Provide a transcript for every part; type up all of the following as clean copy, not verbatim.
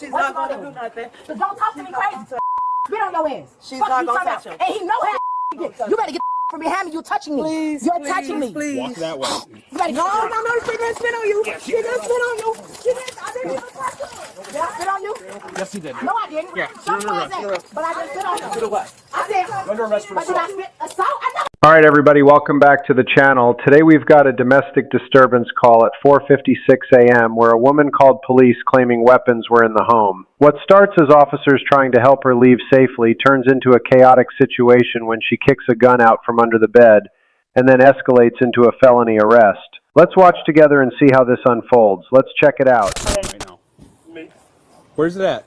She's not going to do nothing. So don't talk to me crazy. Spit on your ass. She's not going to touch him. And he know how you better get from behind me. You're touching me. Please, You're touching me. Please. Walk that way. No, she didn't spit on you. She didn't spit on you. I didn't even touch you. Did I spit on you? Yes, you did. No, I didn't. Yeah. But I didn't spit on you. I did. Under arrest for But did I spit assault? I know. All right, everybody, welcome back to the channel. Today we've got a domestic disturbance call at 4:56 a.m. where a woman called police claiming weapons were in the home. What starts as officers trying to help her leave safely turns into a chaotic situation when she kicks a gun out from under the bed and then escalates into a felony arrest. Let's watch together and see how this unfolds. Let's check it out. Right now. Where's it at?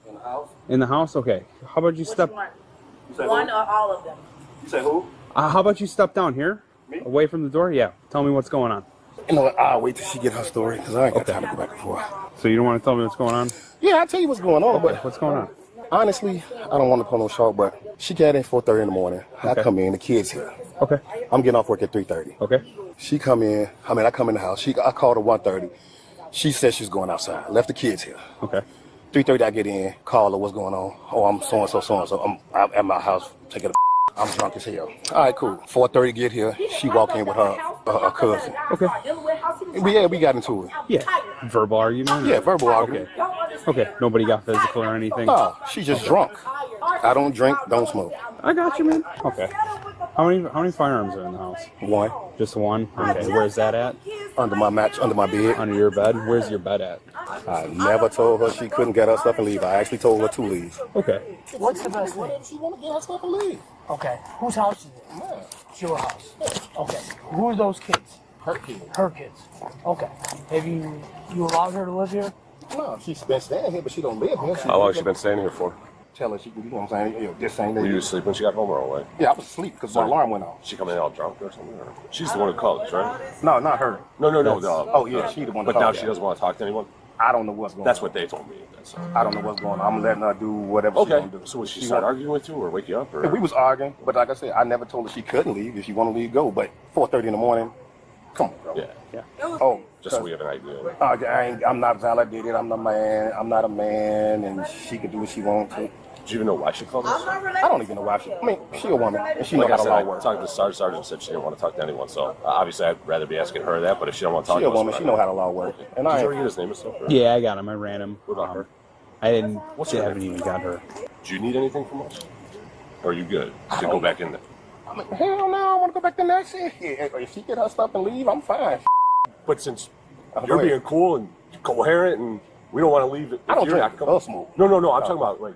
In the house. In the house? Okay. How about you step... One or all of them? You say who? how about you step down here? Me? Away from the door? Yeah. Tell me what's going on. You know what? I'll wait till she get her story because I ain't got time to go back and forth. So you don't want to tell me what's going on? Yeah, I'll tell you what's going on, Okay. but What's going on? honestly, I don't want to pull no short, but she got in 4:30 in the morning. Okay. I come in, the kids here. Okay. I'm getting off work at 3:30. Okay. She come in, I come in the house. I called her 1:30. She said she's going outside. Left the kids here. Okay. 3:30 I get in, call her, what's going on? Oh, I'm so-and-so. I'm out at my house taking a I'm drunk as hell. All right, cool. 4:30 get here. She walk in with her cousin. Okay. Yeah, we got into it. Yeah. Verbal argument? Yeah, verbal argument. Okay. Nobody got physical or anything? No, she just drunk. I don't drink, don't smoke. I got you, man. Okay. How many firearms are in the house? One, Just one? Okay. Where's that at? under my match, under my bed. Under your bed? Where's your bed at? I never told her she couldn't get her stuff and leave. I actually told her to leave. Okay. What's the best thing? Whatever she want to get her stuff and leave. Okay. Whose house is it? Yeah. It's your house. Okay. Who are those kids? Her kid. Her kids. Okay. Have you allowed her to live here? No, she's been staying here, but she don't live here. How long has she been staying here for? Tell her she can, you know what I'm saying? This same Were day. you asleep when she got home or away? Yeah, I was asleep because my alarm went off. She coming in all drunk or something? Or? She's the one who called us, right? No, not her. No. Oh, yeah, she the one But that now called. she doesn't want to talk to anyone? I don't know what's going That's on. what they told me. That's I don't know what's going on. I'm letting her do whatever she okay. want to do. So was she start arguing with you or wake you up? Or? We was arguing, but like I said, I never told her she couldn't leave. If she want to leave, go. But 4:30 in the morning, come on, bro. Yeah. Oh, Just so we have an idea. I'm not validated. I'm the man. I'm not a man, and she can do what she wants to. Do you even know why she called us? I don't even know why she. I mean, she a woman, and she Like know I how said, the I law works. talked to the sergeant said she didn't want to talk to anyone. So obviously I'd rather be asking her that. But if she don't want to talk She to a us, woman. She know how the law works. And Did I you ever ain't. get his name and stuff? Or? Yeah, I got him. I ran him. What about her? I didn't. What's I her haven't name? even got her. Do you need anything from us? Or are you good to go back in there? I mean, hell no, I want to go back to that shit. If she get her stuff and leave, I'm fine. But since Go you're ahead. being cool and coherent and we don't want to leave it. I don't if you're drink. not comfortable- I'll smoke. No. I'm talking about like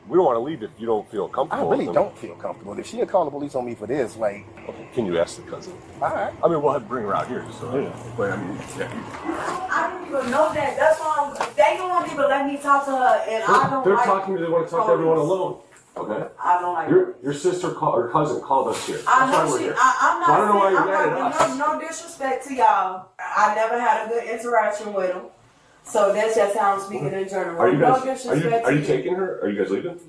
we don't want to leave if you don't feel I comfortable. really with them. don't feel comfortable. If she'll call the police on me for this, like, Okay, can you ask the cousin? all right. I mean, we'll have to bring her out here. So, but I mean, yeah. I don't even know that. That's why they don't even let me talk to her, and I don't They're like talking. They want to talk to everyone alone. Okay. I don't like Your sister or cousin called us here. I That's why know we're she. here. I'm not. So I don't know why saying- you're I'm mad not- at us. No disrespect to y'all. I never had a good interaction with them, so that's just how I'm speaking in general. Are you no guys? disrespect Are to you taking her? Are you guys leaving?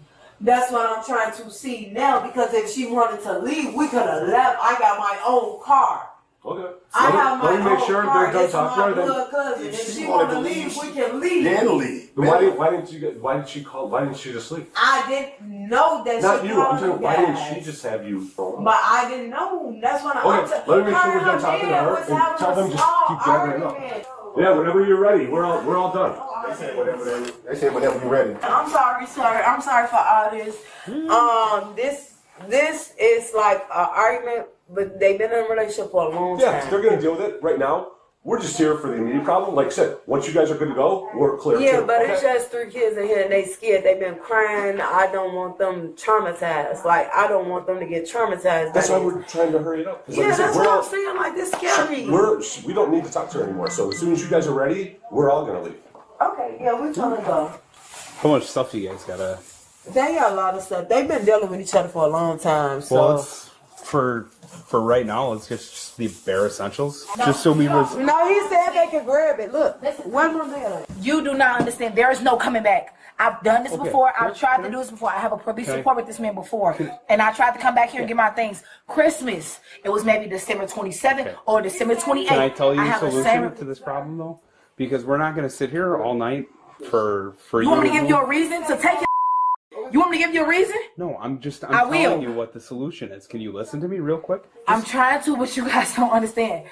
That's what I'm trying to see now. Because if she wanted to leave, we could have left. I got my own car. Okay. I have my Let me make own sure car. they're done It's talking my to her. Then blood cousin. If she she wanted want to to leave, leave, we can leave. Then leave. Why didn't you get? Why did she call? Why didn't she just leave? I didn't know that Not she you. I'm called saying, you why didn't guys. she just have you? But I didn't know. That's when Okay, let me make sure we're done talking to her and tell them just keep gathering up. Yeah, whenever you're ready, we're all done. They said whenever you're ready. I'm sorry, sir. I'm sorry for all this. This is like an argument, but they've been in a relationship for a long Yeah, time. they're gonna deal with it right now. We're just here for the immediate problem. Like I said, once you guys are good to go, we're clear. Yeah, too, but okay? it's just 3 kids in here and they scared. They've been crying. I don't want them traumatized. Like, I don't want them to get traumatized. That's why we're trying to hurry it up. 'Cause like I Yeah, said, that's we're what all- I'm saying. Like, this scared me. We don't need to talk to her anymore. So as soon as you guys are ready, we're all gonna leave. Okay, yeah, we're trying to go. How much stuff do you guys gotta... They got a lot of stuff. They've been dealing with each other for a long time. So. Well, it's for right now, let's just the bare essentials. Just so we was... No, he said they could grab it. Look, one more there. You do not understand. There is no coming back. I've done this before. I've tried to do this before. I have a police report with this man before. And I tried to come back here and get my things. Christmas, it was maybe December 27th or December 28th. Can I tell you the have the solution same... to this problem, though? Because we're not going to sit here all night for You want me to give you a reason to take it? You want me to give you a reason? No, I'm I will. telling you what the solution is. Can you listen to me real quick? I'm trying to, but you guys don't understand.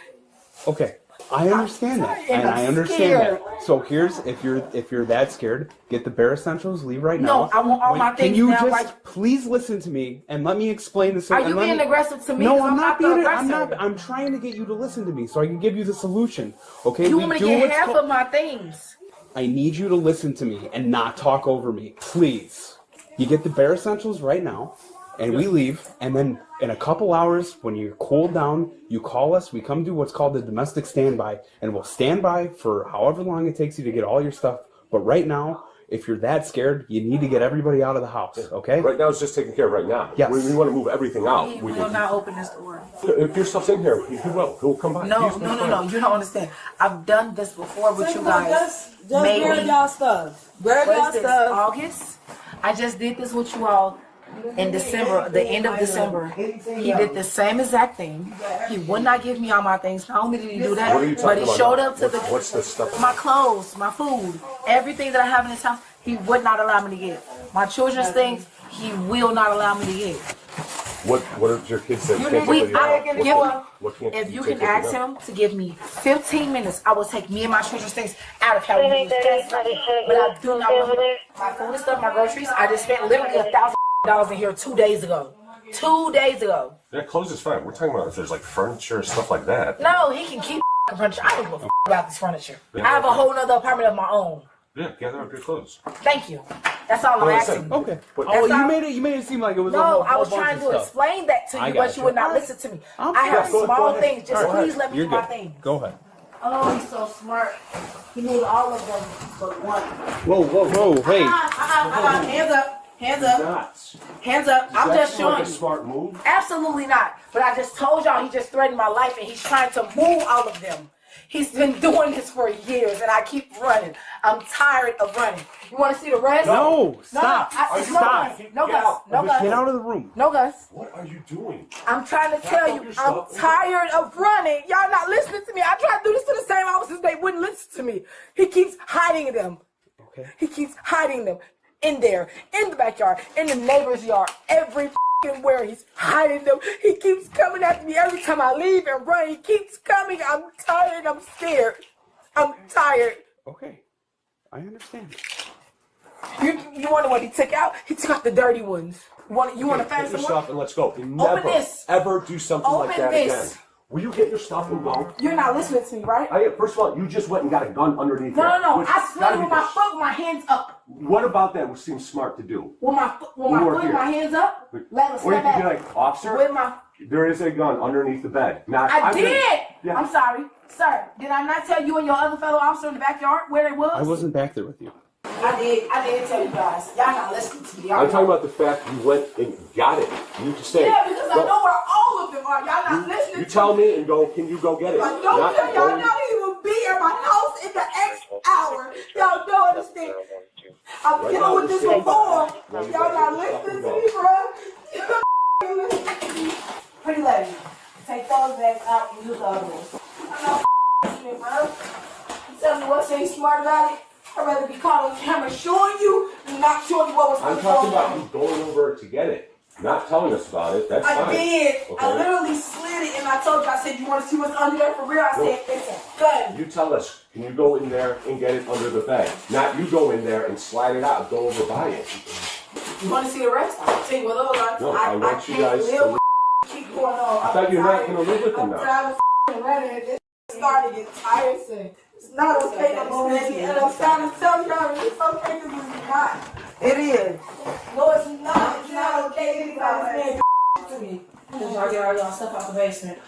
Okay, I understand that, and I understand that. So here's if you're that scared, get the bare essentials, leave right now. No, I want all my things Can you now, just right? please listen to me and let me explain this? Are you being aggressive to me? No, 'Cause I'm not the being. aggressor. I'm not. I'm trying to get you to listen to me so I can give you the solution. Okay? You want me to get half of my things? I need you to listen to me and not talk over me, please. You get the bare essentials right now, and we leave, and then in a couple hours, when you're cooled down, you call us, we come do what's called a domestic standby, and we'll stand by for however long it takes you to get all your stuff. But right now, if you're that scared, you need to get everybody out of the house, okay? Right now, it's just taken care of right now. Yes. We want to move everything out. He will not open this door. If your stuff's in here, he will. He'll come by. No. You don't understand. I've done this before with you guys. Just grab y'all stuff. Grab What y'all is this, stuff. August? I just did this with you all in December, the end of December. He did the same exact thing. He would not give me all my things. Not only did he do that, What are you but talking he about showed now? up to the What's this stuff? my clothes, my food, everything that I have in this house. He would not allow me to get. My children's things, he will not allow me to get. What did your kids say? If you can ask him to give me 15 minutes, I will take me and my children's things out of California. But I do not want my food and stuff, my groceries. I just spent literally $1,000 in here 2 days ago. 2 days ago. That clothes is fine. We're talking about if there's like furniture, stuff like that. No, he can keep furniture. I don't give a about this furniture. I have a whole nother apartment of my own. Yeah, gather up your clothes. Thank you. That's all I'm asking. Okay. But- You made it seem like it was a No, whole I was bunch trying of to stuff. explain that to I you, got but you you. would not listen to me. I'm I have fine. small ahead. things. Just All right. please let me You're do my good. things. Go ahead. Oh, he's so smart. He moved all of them but one. Whoa, hey. Hands up. Hands up. Nuts. Hands up. I'm That just seems like showing a you. smart move. Absolutely not. But I just told y'all he just threatened my life and he's trying to move all of them. He's been doing this for years and I keep running. I'm tired of running. You want to see the rest? No, stop. Stop. No guns. No guns. Get out of the room. No guns. What are you doing? I'm trying to tell you, I'm tired of running. Y'all not listening to me. I tried to do this to the same officers. They wouldn't listen to me. He keeps hiding them. Okay. He keeps hiding them in there, in the backyard, in the neighbor's yard, every where he's hiding them. He keeps coming after me every time I leave and run. He keeps coming. I'm tired. I'm scared. I'm tired. Okay. I understand. You wonder what he took out? He took out the dirty ones. You want to Get find your some stuff more? and let's go. And never, this. ever do something like Open that this. again. Will you get your stuff and go? You're not listening to me, right? First of all, you just went and got a gun underneath No. which I slid gotta with be my the- foot, with my hands up. What about that would seem smart to do? With my foot, We were and here. my hands up. Let us Or you step could be back. like, officer, With my, there is a gun underneath the bed. Now, I did. Yeah. I'm sorry, sir. Did I not tell you and your other fellow officer in the backyard where they was? I wasn't back there with you. I did tell you guys. Y'all not listening to me. I'm talking about the fact you went and got it. You just say, Yeah, because I go. know where all of them are. Y'all not listening. You to tell me. me and go, can you go get it? I don't Not tell y'all going- not even be at my house in the X hour. Y'all don't understand. I've Right dealt now, with this we're before. saying- Y'all not listening to me, bro. Pretty lady, take those bags out and use the other ones. I'm not listening, bro. You tell me what's ain't smart about it? I'd rather be caught on camera showing you than not showing you what was I'm really talking going about on. you going over to get it. Not telling us about it. That's I fine. did. Okay. I literally slid it and I told you, I said, you want to see what's under there for real? I said, it's a gun. You tell us, can you go in there and get it under the bed? Not you go in there and slide it out, go over by it. You want to see the rest? I'll tell you what those are. No, I want you guys to live with keep going on. I thought you're not going to live with them I'm now. tired of running. This starting to get tiresome. It's not okay no more, baby. And I'm trying to tell y'all it's okay because it's not. It is. No, it's not. It's not okay. Anybody saying to me. Because y'all get all y'all stuff out the basement.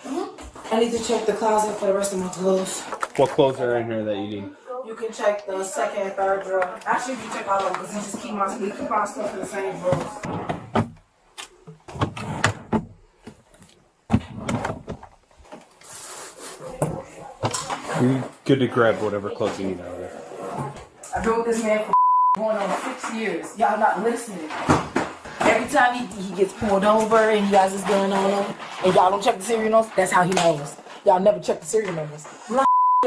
I need to check the closet for the rest of my clothes. What clothes are in here that you need? You can check the second and third drawer. Actually, you can check all of them because you just keep my stuff in the same drawers. You're good to grab whatever clothes you need out of there. I've been with this man for going on 6 years. Y'all not listening. Every time he gets pulled over and he has his gun on him and y'all don't check the serial numbers, that's how he knows. Y'all never check the serial numbers.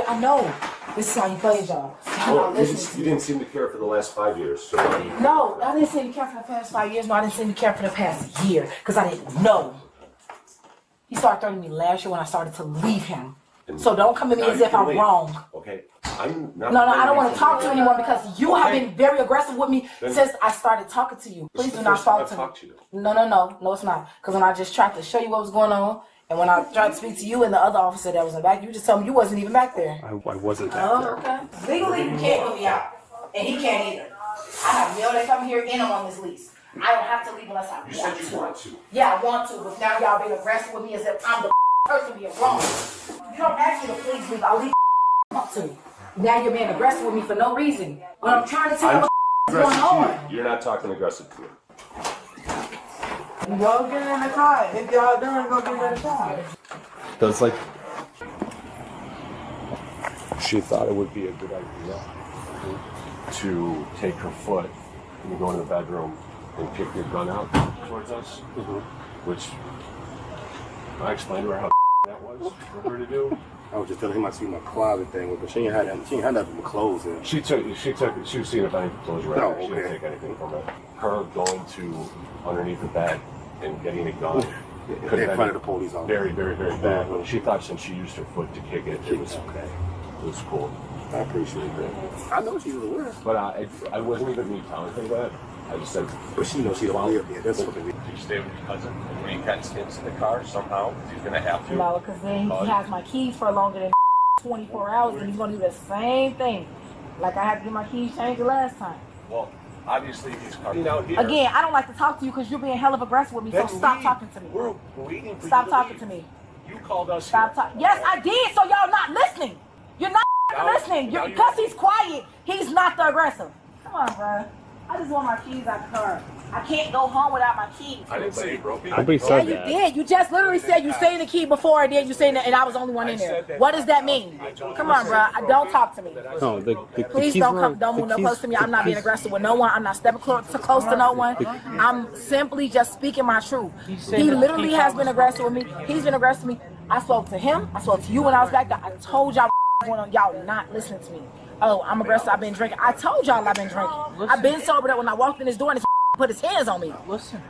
I know. This is how you play your job. Well, you didn't seem to care for the last 5 years. So No, I didn't seem to care for the past 5 years. No, I didn't seem to care for the past year because I didn't know. He started threatening me last year when I started to leave him. So don't come at me as if I'm wrong. Okay, I'm not. No, I don't want to talk to you anymore because you have been very aggressive with me since I started talking to you. Please do not talk to me. No, it's not. Because when I just tried to show you what was going on, and when I tried to speak to you and the other officer that was in the back, you just told me you wasn't even back there. I wasn't back there. Okay. Legally, you can't put me out, and he can't either. I have mail that come here and I'm on this lease. I don't have to leave unless I want to. You said you want to. Yeah, I want to, but now y'all being aggressive with me as if I'm the person being wrong. You don't ask me to please leave, I'll leave up to. Now you're being aggressive with me for no reason. When I'm trying to tell you what's going on. You're not talking aggressive to me. Go get in the car. If y'all done, go get in the car. That's like, She thought it would be a good idea to take her foot and go in the bedroom and kick your gun out towards us, which I explained to her how that was for her to do. I was just telling him I see my closet thing, but she ain't had nothing but clothes in. She was seeing if anything clothes were Oh, right. She didn't okay. take anything from it. Her going to underneath the bed and getting a gun could In have front of been the police officer. very, very, very bad. But she thought since she used her foot to kick it, it was Okay. It was cool. I appreciate that. I know she was aware. But I wasn't even me telling her that. I just said, But she knows she don't live here. That's what it is. Did you stay with your cousin and bring Ken's kids in the car somehow? He's gonna have to. No, because then he has my keys for longer than 24 hours and he's going to do the same thing. Like I had to get my keys changed the last time. Well, obviously he's coming out here. Again, I don't like to talk to you because you're being hell of aggressive with me, so stop talking to me. We're waiting for Stop you talking to me. You called us Stop here. talking. Yes, I did, so y'all not listening. You're not listening. now Because he's quiet, he's not the aggressive. Come on, bro. I just want my keys out the car. I can't go home without my keys. I didn't say you broke it. nobody Yeah, said you that. did. You just literally said you saying the key before, and then you saying that, and I was the only one in there. What does that mean? Come on, bro. Don't talk to me. No, the Please keys don't were- come. Don't the move no keys- close to me. the I'm not being keys- aggressive with no one. I'm not stepping close to no one. I'm simply just speaking my truth. He literally has been aggressive with me. He's been aggressive with me. I spoke to him. I spoke to you when I was back there. I told y'all going on. Y'all not listening to me. Oh, I'm aggressive. I've been drinking. I told y'all I've been drinking. I've been sober that when I walked in this door and this put his hands on me. Listen.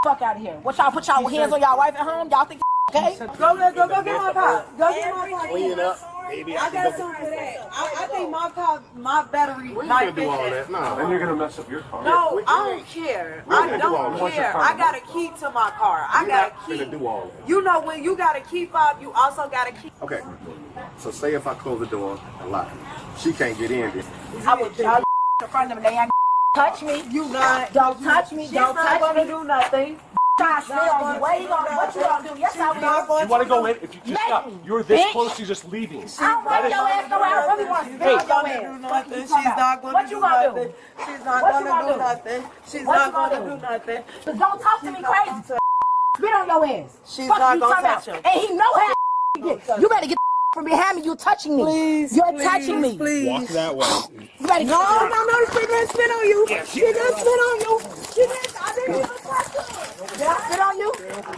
Fuck out of here. What y'all put y'all hands on y'all wife at home? Y'all think okay? Go get my car. Go get my car. Clean it up, baby. I got something for that. I think my car, my battery We might can't do fit all that. that. No. then you're gonna mess up your car. No, I don't care. We're I gonna do all don't that. care. I got a key to my car. I We're got not a key. gonna do all that. You know when you got a key fob, you also got a key. Okay. So say if I close the door and lock it, she can't get in there. I would judge in front of them. They ain't touch me. You not. Don't touch me. She's Don't not touch gonna me. do nothing. Try to spit on you. What you gonna do? Yes, I will. You want to go in? If you just stop, Maybe. you're this Bitch. close to just leaving. I don't want your ass go out. I really want to spit on your ass. Nothing. She's not gonna What do you gonna do? nothing. She's not What you gonna gonna do do? nothing. She's What not you gonna gonna do? do nothing. But don't talk to me crazy. Spit on your ass. She's Fuck not you gonna talking touch about. him. And he know how to get. You better get from behind me. You touching me. Please, You're touching me. Please. Walk that way. You better No, she didn't spit on you. She didn't spit on you. She didn't. I didn't even touch her. Did I spit on you?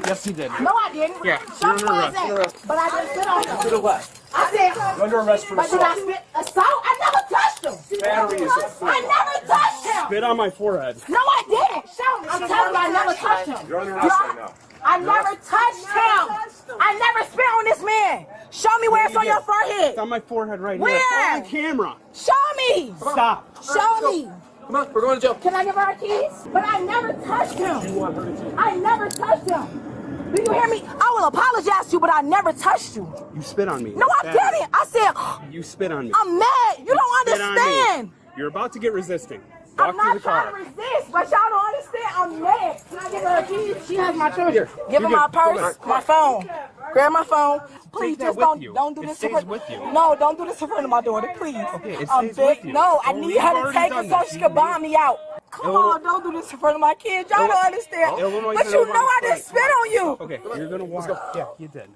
Yes, you did. No, I didn't. Yeah, Show you're me under where it's arrest. at. But I didn't spit on you. Spit what? I said, You're under arrest for but did I assault. spit assault? I never touched him. Battery is assault. I never touched him. Spit on my forehead. No, I didn't. Show me. I'm telling you, I never touched him. You're under arrest right now. I never touched him. I never spit on this man. Show me where it's on your forehead. It's on my forehead right Where? here. On the camera. Show me. Stop. Show me. Come on, we're going to jail. Can I give her keys? But I never touched him. I never touched him. Do you hear me? I will apologize to you, but I never touched you. You spit on me. No, I Bad. didn't. I said, You spit on me. I'm mad. You don't Spit on me. understand. You're about to get resisting. Walk I'm through not the trying car. to resist, but y'all don't understand. I'm mad. Can I give her a keys? She has my children. Give You're her my good. Go purse, back. my phone. Grab my phone. Please that just with don't you. don't do It this stays in front. with you. No, don't do this in front of my daughter, please. Okay, it I'm stays big. with you. No, I Well, need we've her to already take done it so this. she You can leave. bomb me out. Come on, don't do this in front of my kids. Y'all don't understand. Illinois But is you an know I Illinois didn't spit on you. Okay, you're gonna walk. Yeah, you did.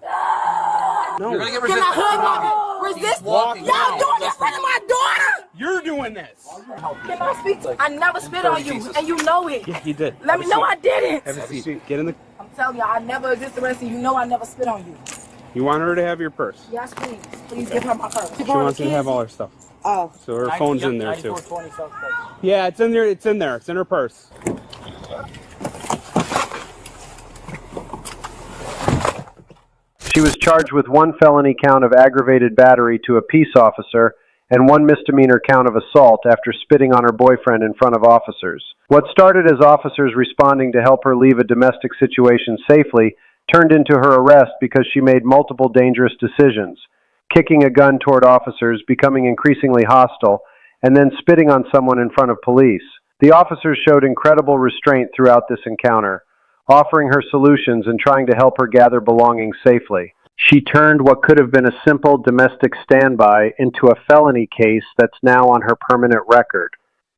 No, You're gonna get Can resisted. I hug my resist? walking Y'all out. doing this in front of my daughter? you're doing this. Can I speak to you? I never spit on you, and you know it. Yeah, you did. Let me know I didn't. Have a seat. Get in the. I'm telling you, I never resist the rest of you. You know I never spit on you. You want her to have your purse. Yes, please. Please give her my purse. She wants to have all her stuff. Oh. So her phone's in there too. Yeah, it's in there. It's in there. It's in her purse. She was charged with 1 felony count of aggravated battery to a peace officer and 1 misdemeanor count of assault after spitting on her boyfriend in front of officers. What started as officers responding to help her leave a domestic situation safely turned into her arrest because she made multiple dangerous decisions, kicking a gun toward officers, becoming increasingly hostile, and then spitting on someone in front of police. The officers showed incredible restraint throughout this encounter, offering her solutions and trying to help her gather belongings safely. She turned what could have been a simple domestic standby into a felony case that's now on her permanent record.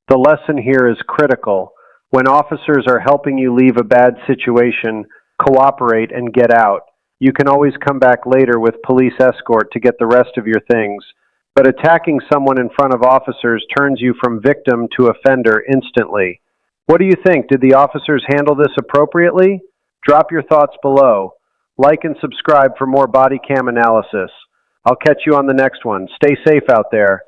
The lesson here is critical. When officers are helping you leave a bad situation, cooperate and get out. You can always come back later with police escort to get the rest of your things. But attacking someone in front of officers turns you from victim to offender instantly. What do you think? Did the officers handle this appropriately? Drop your thoughts below. Like and subscribe for more body cam analysis. I'll catch you on the next one. Stay safe out there.